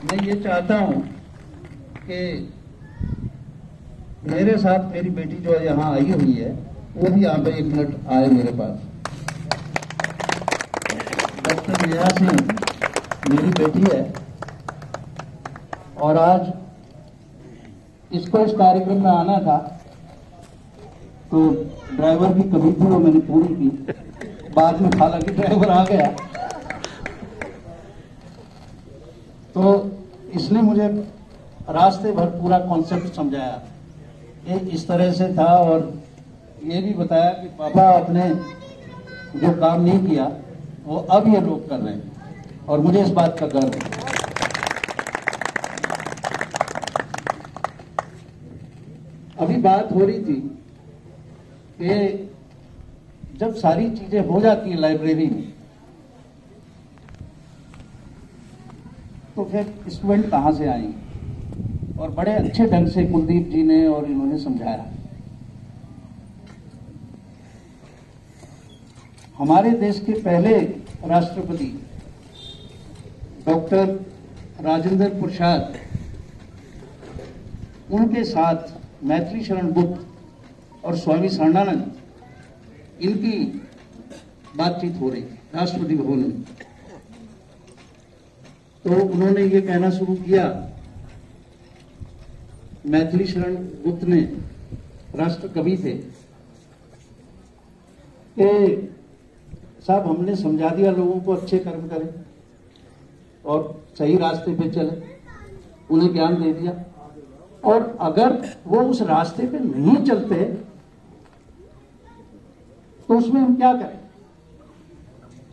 मैं ये चाहता हूं कि मेरे साथ मेरी बेटी जो यहाँ आई हुई है वो भी यहाँ पे 1 मिनट आए मेरे पास। डॉक्टर नेहा सिंह मेरी बेटी है और आज इसको इस कार्यक्रम में आना था तो ड्राइवर की कमी थी वो मैंने पूरी की, बाद में हालांकि ड्राइवर आ गया तो इसने मुझे रास्ते भर पूरा कॉन्सेप्ट समझाया, ये इस तरह से था और ये भी बताया कि पापा आपने जो काम नहीं किया वो अब ये लोग कर रहे हैं और मुझे इस बात का गर्व है। अभी बात हो रही थी कि जब सारी चीजें हो जाती है लाइब्रेरी में तो फिर स्टूडेंट कहां से आएंगे, और बड़े अच्छे ढंग से कुलदीप जी ने और इन्होंने समझाया। हमारे देश के पहले राष्ट्रपति डॉक्टर राजेंद्र प्रसाद, उनके साथ मैथिली शरण गुप्त और स्वामी शरणानंद, इनकी बातचीत हो रही थी राष्ट्रपति भवन में। तो उन्होंने ये कहना शुरू किया, मैथिली शरण गुप्त ने, राष्ट्र कवि थे, कि साहब हमने समझा दिया लोगों को अच्छे कर्म करें और सही रास्ते पे चले, उन्हें ज्ञान दे दिया, और अगर वो उस रास्ते पे नहीं चलते तो उसमें हम क्या करें,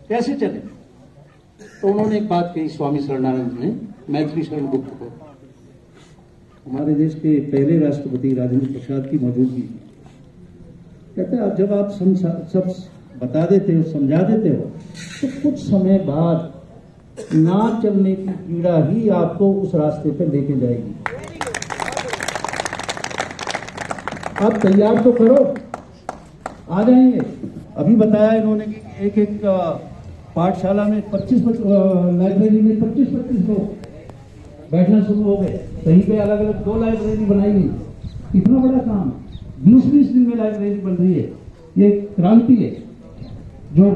कैसे चले। तो उन्होंने एक बात कही स्वामी शरणानंद ने मैथिली शरण गुप्त को, हमारे देश के पहले राष्ट्रपति राजेंद्र प्रसाद की मौजूदगी, कहते हैं जब आप सब बता देते हो, समझा देते हो, तो कुछ समय बाद ना चलने की पीड़ा ही आपको उस रास्ते पर लेके जाएगी। आप तैयार तो करो, आ जाएंगे। अभी बताया इन्होंने कि एक एक पाठशाला में 25 लाइब्रेरी में 25-25 लोग बैठना शुरू हो गए, कहीं पे अलग अलग 2 लाइब्रेरी बनाई गई। कितना बड़ा काम, 20-20 दिन में लाइब्रेरी बन रही है। ये क्रांति है जो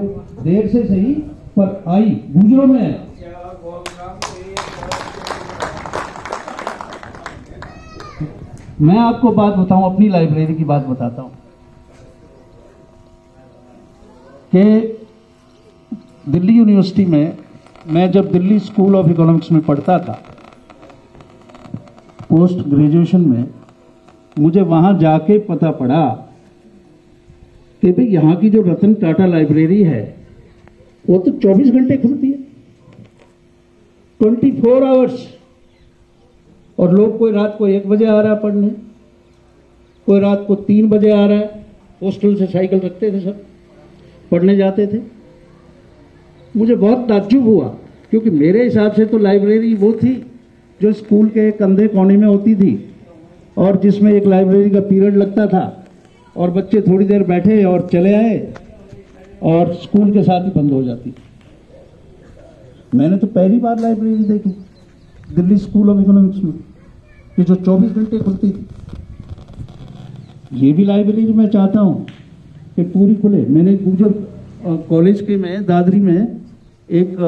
देर से सही पर आई, गुजरों में है। मैं आपको बात बताऊं, अपनी लाइब्रेरी की बात बताता हूं कि दिल्ली यूनिवर्सिटी में मैं जब दिल्ली स्कूल ऑफ इकोनॉमिक्स में पढ़ता था पोस्ट ग्रेजुएशन में, मुझे वहां जाके पता पड़ा कि भाई यहाँ की जो रतन टाटा लाइब्रेरी है वो तो 24 घंटे खुलती है, 24 आवर्स। और लोग कोई रात को 1 बजे आ रहा है पढ़ने, कोई रात को 3 बजे आ रहा है, हॉस्टल से साइकिल रखते थे, सब पढ़ने जाते थे। मुझे बहुत ताज्जुब हुआ, क्योंकि मेरे हिसाब से तो लाइब्रेरी वो थी जो स्कूल के कंधे कोने में होती थी और जिसमें एक लाइब्रेरी का पीरियड लगता था और बच्चे थोड़ी देर बैठे और चले आए और स्कूल के साथ ही बंद हो जाती। मैंने तो पहली बार लाइब्रेरी देखी दिल्ली स्कूल ऑफ इकोनॉमिक्स में कि जो 24 घंटे खुलती थी। ये भी लाइब्रेरी मैं चाहता हूं कि पूरी खुले। मैंने गुजर कॉलेज के में दादरी में एक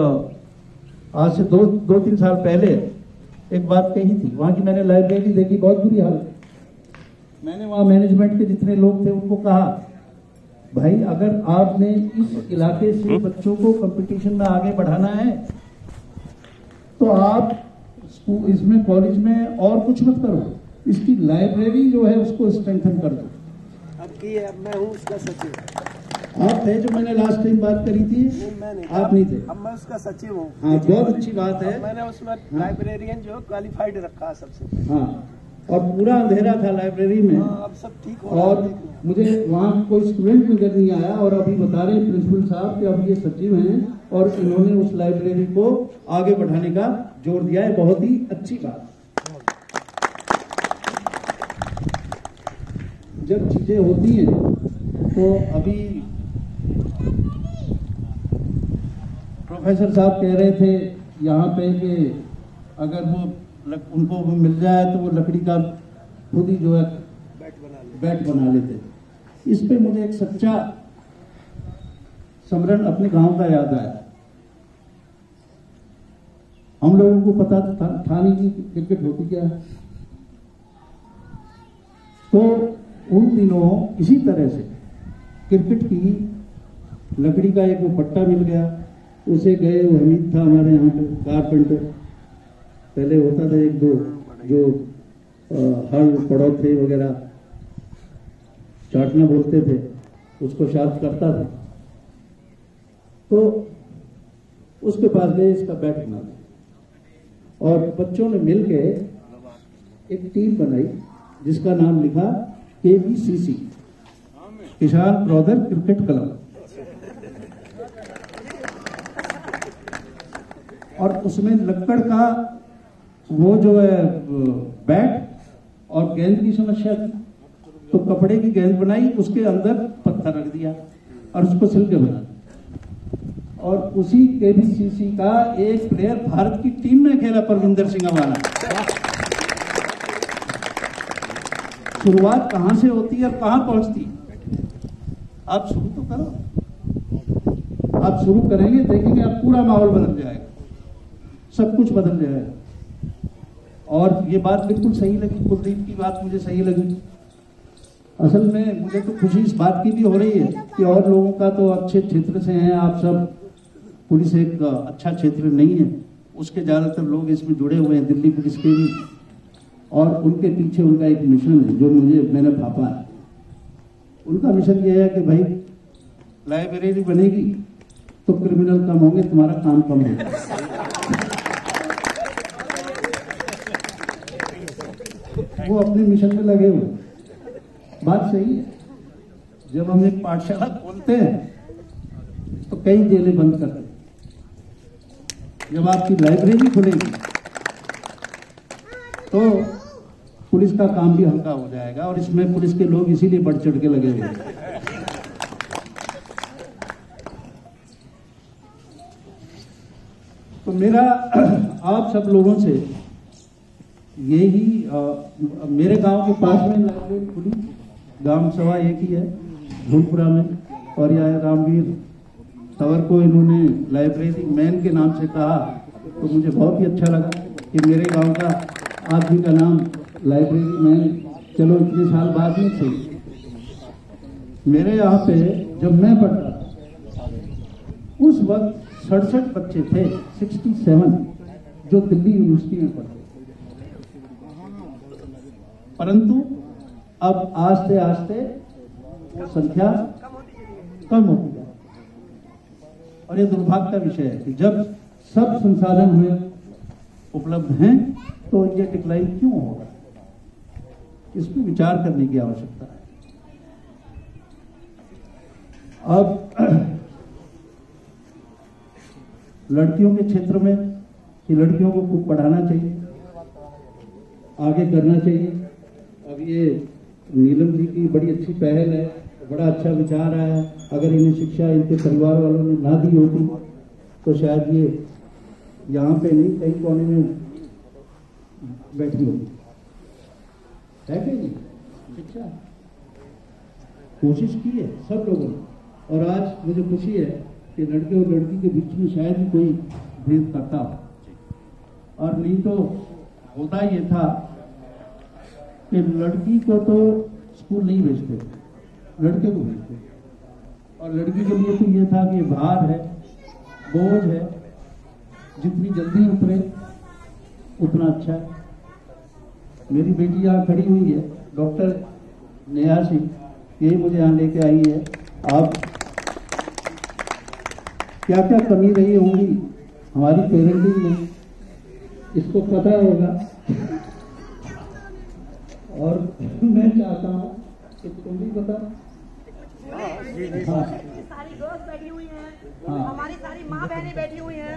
आज से 2-3 साल पहले एक बात कही थी, वहां की मैंने लाइब्रेरी देखी, बहुत बुरी हालत। मैंने वहां मैनेजमेंट के जितने लोग थे उनको कहा, भाई अगर आपने इस इलाके से बच्चों को कंपटीशन में आगे बढ़ाना है तो आप इसमें कॉलेज में और कुछ मत करो, इसकी लाइब्रेरी जो है उसको स्ट्रेंथन कर दो। अब मैं हूँ उसका सचिव। आप थे जो मैंने लास्ट टाइम बात करी थी, आप नहीं थे। अब मैं उसका सचिव हूँ। हाँ, बहुत अच्छी बात है। मैंने उसमें लाइब्रेरियन जो क्वालिफाइड रखा है सबसे। हाँ, और पूरा अंधेरा था लाइब्रेरी में। अब सब ठीक हो। और मुझे वहाँ कोई स्टूडेंट नजर नहीं आया, और अभी बता रहे प्रिंसिपल साहब कि अब ये सचिव हैं और इन्होंने उस लाइब्रेरी को आगे बढ़ाने का जोर दिया है। बहुत ही अच्छी बात। जब चीजें होती हैं तो अभी प्रोफेसर साहब कह रहे थे यहाँ पे कि अगर वो उनको वो मिल जाए तो वो लकड़ी का खुद ही जो है बैट बना लेते। इस पे मुझे एक सच्चा स्मरण अपने गांव का याद आया। हम लोगों को पता था नहीं कि क्रिकेट होती क्या है। तो उन दिनों इसी तरह से क्रिकेट की लकड़ी का एक वो पट्टा मिल गया, उसे गए, वो हमीद था हमारे यहाँ पे कारपेंटर, पहले होता था एक दो जो हल पड़ोथे वगैरह चाटना बोलते थे, उसको शार्प करता था। तो उसके पास गए, इसका बैट बना दिया और बच्चों ने मिलके एक टीम बनाई जिसका नाम लिखा KBCC, किसान ब्रदर क्रिकेट क्लब। और उसमें लक्कड़ का वो जो है बैट और गेंद की समस्या थी, तो कपड़े की गेंद बनाई, उसके अंदर पत्थर रख दिया और उसको सिल के बना दिया। और उसी KBCC का एक प्लेयर भारत की टीम में खेला, परविंदर सिंह अवाना। शुरुआत कहां से होती है और कहां पहुंचती? आप शुरू तो करो, आप शुरू करेंगे, देखेंगे आप पूरा माहौल बदल जाएगा, सब कुछ बदल जाएगा। और ये बात बिल्कुल सही लगी, कुलदीप की बात मुझे सही लगी। असल में मुझे तो खुशी इस बात की भी हो रही है कि और लोगों का तो अच्छे क्षेत्र से हैं आप सब, पुलिस एक अच्छा क्षेत्र नहीं है, उसके ज्यादातर लोग इसमें जुड़े हुए हैं, दिल्ली पुलिस के भी, और उनके पीछे उनका एक मिशन है जो मैंने भापा है। उनका मिशन ये है कि भाई लाइब्रेरी बनेगी तो क्रिमिनल कम होंगे, तुम्हारा काम कम होगा। वो अपने मिशन में लगे हुए, बात सही है। जब हम एक पाठशाला खोलते हैं तो कई जेलें बंद करते हैं, जब आपकी लाइब्रेरी खुलेगी तो पुलिस का काम भी हल्का हो जाएगा। और इसमें पुलिस के लोग इसीलिए बढ़ चढ़ के लगे हुए हैं। तो मेरा आप सब लोगों से यही, मेरे गांव के पास में लाइब्रेरी खुली, गांव सवा एक ही है धूलपुरा में, और यह रामवीर तंवर को इन्होंने लाइब्रेरी मैन के नाम से कहा, तो मुझे बहुत ही अच्छा लगा कि मेरे गांव का आदमी का नाम लाइब्रेरी मैन, चलो इतने साल बाद में थे। मेरे यहाँ पे जब मैं पढ़ता था उस वक्त 67 बच्चे थे, 67, जो दिल्ली यूनिवर्सिटी में पढ़ते, परंतु अब आस्ते आस्ते वो संख्या कम होती है। और ये दुर्भाग्य का विषय है कि जब सब संसाधन हमें उपलब्ध हैं तो ये डिक्लाइन क्यों हो रहा है, इस पर विचार करने की आवश्यकता है। अब लड़कियों के क्षेत्र में कि लड़कियों को खूब पढ़ाना चाहिए, आगे करना चाहिए। अब ये नीलम जी की बड़ी अच्छी पहल है, बड़ा अच्छा विचार आया। अगर इन्हें शिक्षा इनके परिवार वालों ने ना दी होती तो शायद ये यहाँ पे नहीं, कहीं कोने में बैठी होगी, है कि नहीं? शिक्षा कोशिश की है सब लोगों ने, और आज मुझे खुशी है कि लड़के और लड़की के बीच में शायद ही कोई भेद करता हो। और नहीं तो होता ये था कि लड़की को तो स्कूल नहीं भेजते, लड़के को भेजते, और लड़की के लिए तो ये था कि भार है, बोझ है, जितनी जल्दी उतरे उतना अच्छा है। मेरी बेटी यहाँ खड़ी हुई है, डॉक्टर नेहा सिंह, यही मुझे यहाँ लेके आई है। आप क्या क्या कमी रही होंगी हमारी पेरेंटिंग में, इसको पता होगा। और मैं चाहता हूँ कि तुम भी बताओ। सारी गर्ल्स बैठी हुई हैं, हमारी सारी माँ बहनें बैठी हुई हैं।